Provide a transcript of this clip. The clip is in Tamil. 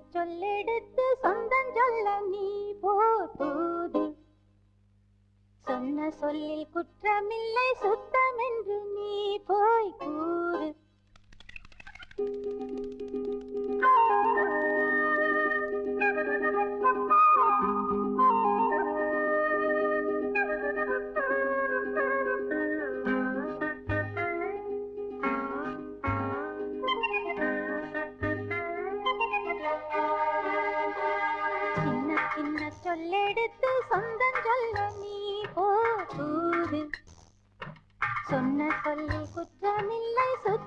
சொல்லெடுத்து சொந்தம் சொல்ல நீ போது. சொன்ன சொல்லில் குற்றமில்லை சுத்தம் என்று நீ போய் கூறு. சொல்லெடுத்து சொந்தம் சொல்ல நீ போது. சொன்ன சொல்லில் குற்றமில்லை சுத்தம்